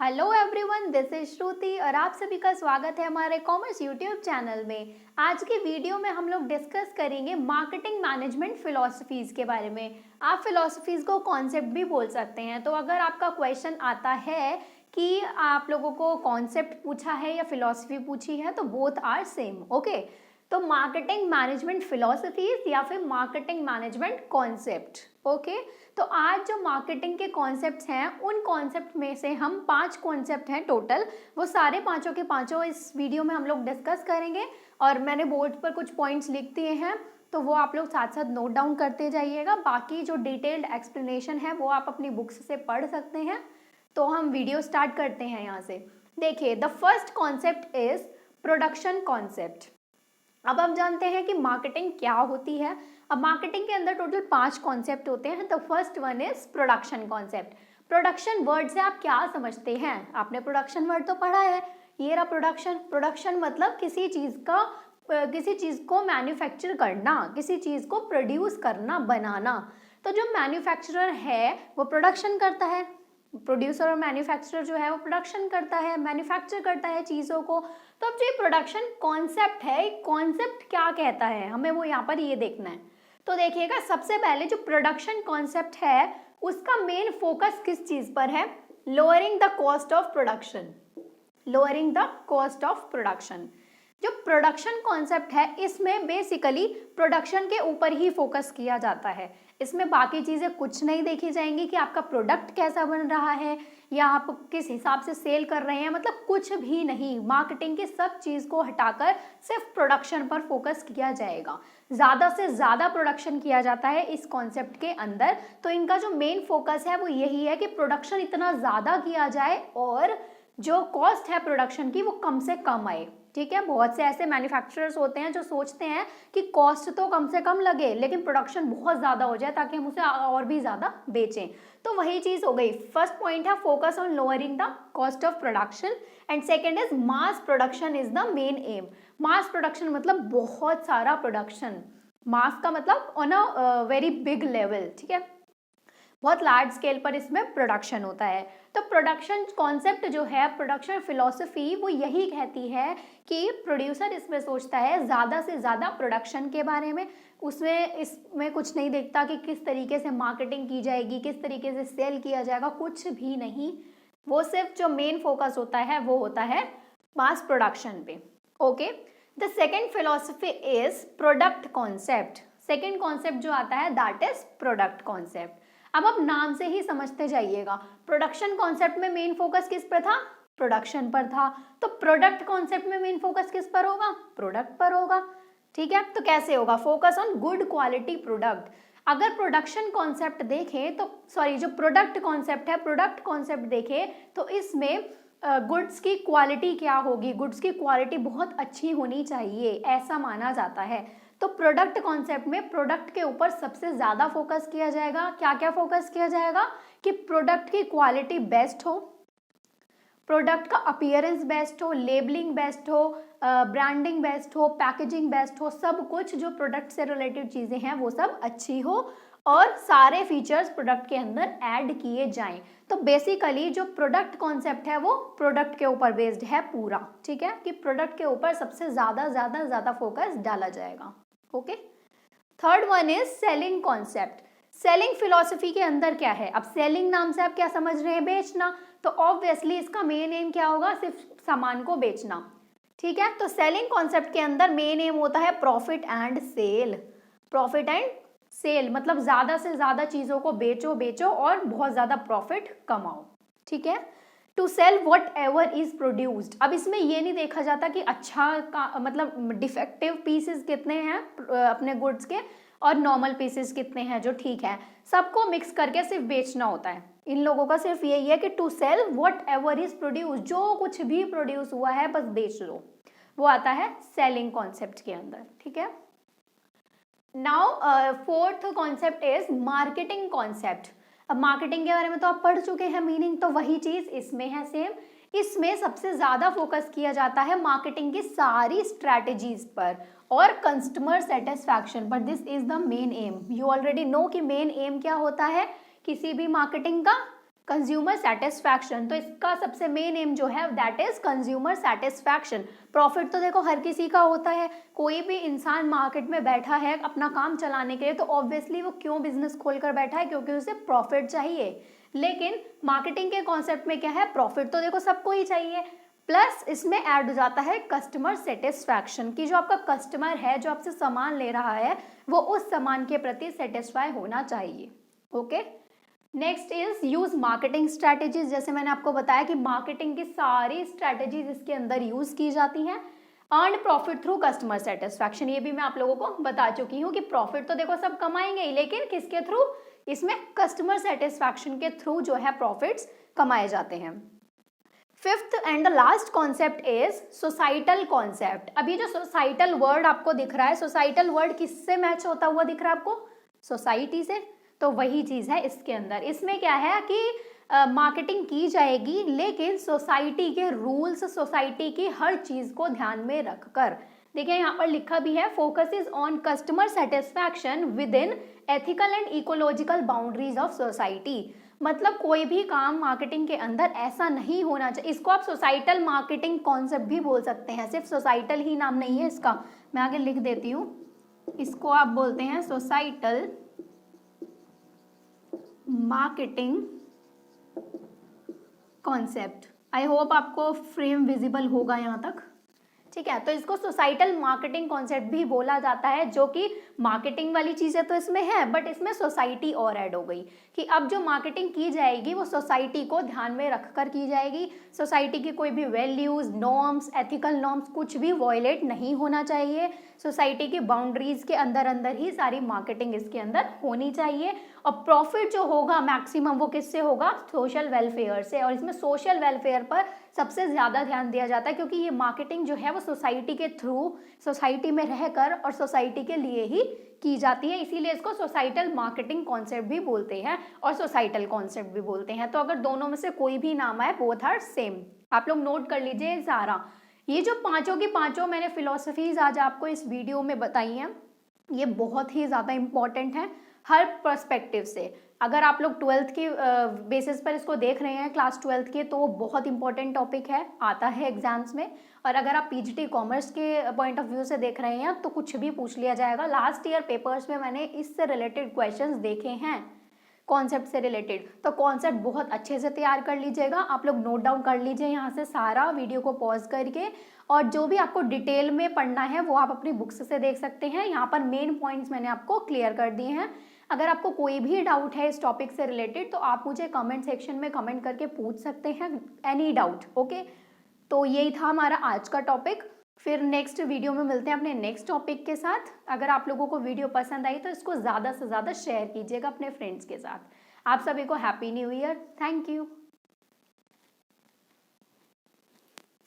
Hello everyone, this is श्रुति और आप सभी का स्वागत है हमारे कॉमर्स यूट्यूब चैनल में। आज की वीडियो में हम लोग डिस्कस करेंगे मार्केटिंग मैनेजमेंट फिलॉसफीज के बारे में। आप फिलॉसफीज को कॉन्सेप्ट भी बोल सकते हैं। तो अगर आपका क्वेश्चन आता है कि आप लोगों को कॉन्सेप्ट पूछा है या फिलॉसफी पूछी है तो बोथ आर सेम, ओके। तो मार्केटिंग मैनेजमेंट फिलॉसफीज या फिर मार्केटिंग मैनेजमेंट कॉन्सेप्ट, ओके। तो आज जो मार्केटिंग के कॉन्सेप्ट्स हैं उन कॉन्सेप्ट में से हम 5 कॉन्सेप्ट हैं टोटल, वो सारे पांचों के पांचों इस वीडियो में हम लोग डिस्कस करेंगे। और मैंने बोर्ड पर कुछ पॉइंट्स लिख दिए हैं तो वो आप लोग साथ साथ नोट डाउन करते जाइएगा। बाकी जो डिटेल्ड एक्सप्लेनेशन है वो आप अपनी बुक्स से पढ़ सकते हैं। तो हम वीडियो स्टार्ट करते हैं यहाँ से। देखिए, the first concept is production concept. अब हम जानते हैं कि मार्केटिंग क्या होती है। अब मार्केटिंग के अंदर टोटल 5 कॉन्सेप्ट होते हैं। The first one is production concept. Production word से आप क्या समझते हैं? आपने प्रोडक्शन वर्ड तो पढ़ा है, ये रहा प्रोडक्शन। प्रोडक्शन मतलब किसी चीज को मैन्युफैक्चर करना, किसी चीज को प्रोड्यूस करना, बनाना। तो जो मैन्युफैक्चरर है वो प्रोडक्शन करता है, प्रोड्यूसर और मैन्युफैक्चरर जो है वो प्रोडक्शन करता है, मैन्युफैक्चर करता है चीज़ों को। तो अब जो ये प्रोडक्शन कॉन्सेप्ट है, कॉन्सेप्ट क्या कहता है हमें वो यहाँ पर ये देखना है। तो देखिएगा, सबसे पहले जो प्रोडक्शन कॉन्सेप्ट है उसका मेन फोकस किस चीज़ पर है? Lowering the cost of production. Lowering the cost of production. जो प्रोडक्शन कॉन्सेप्ट है इसमें बेसिकली प्रोडक्शन के ऊपर ही फोकस किया जाता है। इसमें बाकी चीज़ें कुछ नहीं देखी जाएंगी कि आपका प्रोडक्ट कैसा बन रहा है या आप किस हिसाब से सेल कर रहे हैं, मतलब कुछ भी नहीं। मार्केटिंग की सब चीज़ को हटाकर सिर्फ प्रोडक्शन पर फोकस किया जाएगा। ज़्यादा से ज़्यादा प्रोडक्शन किया जाता है इस कॉन्सेप्ट के अंदर। तो इनका जो मेन फोकस है वो यही है कि प्रोडक्शन इतना ज़्यादा किया जाए और जो कॉस्ट है प्रोडक्शन की वो कम से कम आए। ठीक है, बहुत से ऐसे मैन्युफैक्चरर्स होते हैं जो सोचते हैं कि कॉस्ट तो कम से कम लगे लेकिन प्रोडक्शन बहुत ज़्यादा हो जाए ताकि हम उसे और भी ज़्यादा बेचें। तो वही चीज़ हो गई। फर्स्ट पॉइंट है focus on lowering the cost of production and second is mass production is the main M. Mass production मतलब बहुत सारा प्रोडक्शन। मास का मतलब on a very big level, ठीक है, बहुत लार्ज स्केल पर इसमें प्रोडक्शन होता है। तो प्रोडक्शन कॉन्सेप्ट जो है, प्रोडक्शन फिलॉसफी, वो यही कहती है कि प्रोड्यूसर इसमें सोचता है ज़्यादा से ज़्यादा प्रोडक्शन के बारे में। इसमें कुछ नहीं देखता कि किस तरीके से मार्केटिंग की जाएगी, किस तरीके से सेल किया जाएगा, कुछ भी नहीं। वो सिर्फ जो मेन फोकस होता है वो होता है मास प्रोडक्शन पे, okay. The second philosophy is product concept. Second concept जो आता है दैट इज प्रोडक्ट कॉन्सेप्ट। अब आप नाम से ही समझते जाइएगा, प्रोडक्शन कॉन्सेप्ट में मेन फोकस किस पर था? प्रोडक्शन पर था। तो प्रोडक्ट कॉन्सेप्ट में मेन फोकस किस पर होगा? प्रोडक्ट पर होगा। ठीक है, तो कैसे होगा? Focus on good quality product. अगर प्रोडक्शन कॉन्सेप्ट देखें तो जो प्रोडक्ट कॉन्सेप्ट है, प्रोडक्ट कॉन्सेप्ट देखें तो इसमें गुड्स की क्वालिटी क्या होगी? गुड्स की क्वालिटी बहुत अच्छी होनी चाहिए, ऐसा माना जाता है। तो प्रोडक्ट कॉन्सेप्ट में प्रोडक्ट के ऊपर सबसे ज़्यादा फोकस किया जाएगा। क्या क्या फोकस किया जाएगा? कि प्रोडक्ट की क्वालिटी बेस्ट हो, प्रोडक्ट का अपीयरेंस बेस्ट हो, लेबलिंग बेस्ट हो, ब्रांडिंग बेस्ट हो, पैकेजिंग बेस्ट हो, सब कुछ जो प्रोडक्ट से रिलेटेड चीज़ें हैं वो सब अच्छी हो और सारे फीचर्स प्रोडक्ट के अंदर ऐड किए जाएं। तो बेसिकली जो प्रोडक्ट कॉन्सेप्ट है वो प्रोडक्ट के ऊपर बेस्ड है पूरा, ठीक है, कि प्रोडक्ट के ऊपर सबसे ज़्यादा फोकस डाला जाएगा, okay. Third one is selling concept. Selling philosophy के अंदर क्या है? अब सेलिंग नाम से आप क्या समझ रहे हैं? बेचना। तो ऑब्वियसली इसका मेन एम क्या होगा? सिर्फ सामान को बेचना, ठीक है। तो सेलिंग कॉन्सेप्ट के अंदर मेन एम होता है profit and sale. Profit and sale मतलब ज्यादा से ज्यादा चीजों को बेचो और बहुत ज्यादा प्रॉफिट कमाओ, ठीक है। To sell whatever is produced. अब इसमें ये नहीं देखा जाता कि अच्छा का मतलब डिफेक्टिव पीसेस कितने हैं अपने गुड्स के और नॉर्मल पीसेस कितने हैं जो ठीक है, सबको मिक्स करके सिर्फ बेचना होता है। इन लोगों का सिर्फ यही है कि to sell whatever is produce, जो कुछ भी प्रोड्यूस हुआ है बस बेच दो, वो आता है सेलिंग कॉन्सेप्ट के अंदर, ठीक है। Now fourth concept is marketing concept. अब मार्केटिंग के बारे में तो आप पढ़ चुके हैं मीनिंग, तो वही चीज इसमें है सेम। इसमें सबसे ज्यादा फोकस किया जाता है मार्केटिंग की सारी स्ट्रैटेजीज पर और कस्टमर सेटिस्फैक्शन पर। This is the main M. You already know कि मेन एम क्या होता है किसी भी मार्केटिंग का? Consumer satisfaction. तो इसका सबसे मेन एम जो है that is consumer satisfaction. Profit तो देखो हर किसी का होता है, कोई भी इंसान मार्केट में बैठा है अपना काम चलाने के लिए तो ऑब्वियसली वो क्यों बिजनेस खोलकर बैठा है, क्योंकि उसे प्रॉफिट चाहिए। लेकिन मार्केटिंग के कॉन्सेप्ट में क्या है, प्रॉफिट तो देखो सबको ही चाहिए, प्लस इसमें ऐड हो जाता है कस्टमर सेटिस्फैक्शन की जो आपका कस्टमर है जो आपसे सामान ले रहा है वो उस सामान के प्रति सेटिस्फाई होना चाहिए। Okay, next is use marketing strategies. जैसे मैंने आपको बताया कि मार्केटिंग की सारी स्ट्रैटेजीज इसके अंदर यूज की जाती हैं। Earn profit through customer satisfaction, ये भी मैं आप लोगों को बता चुकी हूँ कि प्रॉफिट तो देखो सब कमाएंगे ही, लेकिन किसके थ्रू, इसमें कस्टमर सेटिस्फैक्शन के थ्रू जो है प्रॉफिट्स कमाए जाते हैं। Fifth and the last concept is societal concept. अभी जो सोसाइटल वर्ड आपको दिख रहा है, सोसाइटल वर्ड किससे मैच होता हुआ दिख रहा है आपको, सोसाइटी से। तो वही चीज है इसके अंदर। इसमें क्या है कि मार्केटिंग की जाएगी लेकिन सोसाइटी के रूल्स, सोसाइटी की हर चीज को ध्यान में रखकर। देखिए यहाँ पर लिखा भी है, focus is on customer satisfaction with in ethical and ecological boundaries of society. मतलब कोई भी काम मार्केटिंग के अंदर ऐसा नहीं होना चाहिए। इसको आप सोसाइटल मार्केटिंग कॉन्सेप्ट भी बोल सकते हैं, सिर्फ सोसाइटल ही नाम नहीं है इसका, मैं आगे लिख देती हूँ। इसको आप बोलते हैं societal marketing concept. I hope आपको फ्रेम विजिबल होगा यहाँ तक, ठीक है। तो इसको सोसाइटल मार्केटिंग कॉन्सेप्ट भी बोला जाता है, जो कि मार्केटिंग वाली चीजें तो इसमें है बट इसमें सोसाइटी और ऐड हो गई कि अब जो मार्केटिंग की जाएगी वो सोसाइटी को ध्यान में रखकर की जाएगी। सोसाइटी की कोई भी वैल्यूज, नॉर्म्स, एथिकल नॉर्म्स कुछ भी वॉयलेट नहीं होना चाहिए। सोसाइटी की बाउंड्रीज के अंदर अंदर ही सारी मार्केटिंग इसके अंदर होनी चाहिए। और प्रॉफिट जो होगा मैक्सिमम वो किससे होगा, सोशल वेलफेयर से। और इसमें सोशल वेलफेयर पर सबसे ज्यादा ध्यान दिया जाता है क्योंकि ये मार्केटिंग जो है वो सोसाइटी के थ्रू, सोसाइटी में रहकर और सोसाइटी के लिए ही की जाती है, इसीलिए इसको सोसाइटल मार्केटिंग कॉन्सेप्ट भी बोलते हैं और सोसाइटल कॉन्सेप्ट भी बोलते हैं। तो अगर दोनों में से कोई भी नाम आए, बोथ आर सेम। आप लोग नोट कर लीजिए सारा। ये जो पांचों की पांचों मैंने फिलोसफीज आज आपको इस वीडियो में बताई हैं, ये बहुत ही ज़्यादा इम्पॉर्टेंट है हर पर्सपेक्टिव से। अगर आप लोग 12th के बेसिस पर इसको देख रहे हैं, क्लास 12th के, तो वो बहुत इंपॉर्टेंट टॉपिक है, आता है एग्जाम्स में। और अगर आप पीजीटी कॉमर्स के पॉइंट ऑफ व्यू से देख रहे हैं तो कुछ भी पूछ लिया जाएगा। लास्ट ईयर पेपर्स में मैंने इससे रिलेटेड क्वेश्चंस देखे हैं, कॉन्सेप्ट से रिलेटेड। तो कॉन्सेप्ट बहुत अच्छे से तैयार कर लीजिएगा, आप लोग नोट डाउन कर लीजिए यहाँ से सारा, वीडियो को पॉज करके। और जो भी आपको डिटेल में पढ़ना है वो आप अपनी बुक्स से देख सकते हैं। यहाँ पर मेन पॉइंट्स मैंने आपको क्लियर कर दिए हैं। अगर आपको कोई भी डाउट है इस टॉपिक से रिलेटेड तो आप मुझे कमेंट सेक्शन में कमेंट करके पूछ सकते हैं, एनी डाउट। ओके, तो यही था हमारा आज का टॉपिक। फिर नेक्स्ट वीडियो में मिलते हैं अपने नेक्स्ट टॉपिक के साथ। अगर आप लोगों को वीडियो पसंद आई तो इसको ज़्यादा से ज़्यादा शेयर कीजिएगा अपने फ्रेंड्स के साथ। आप सभी को happy new year. Thank you.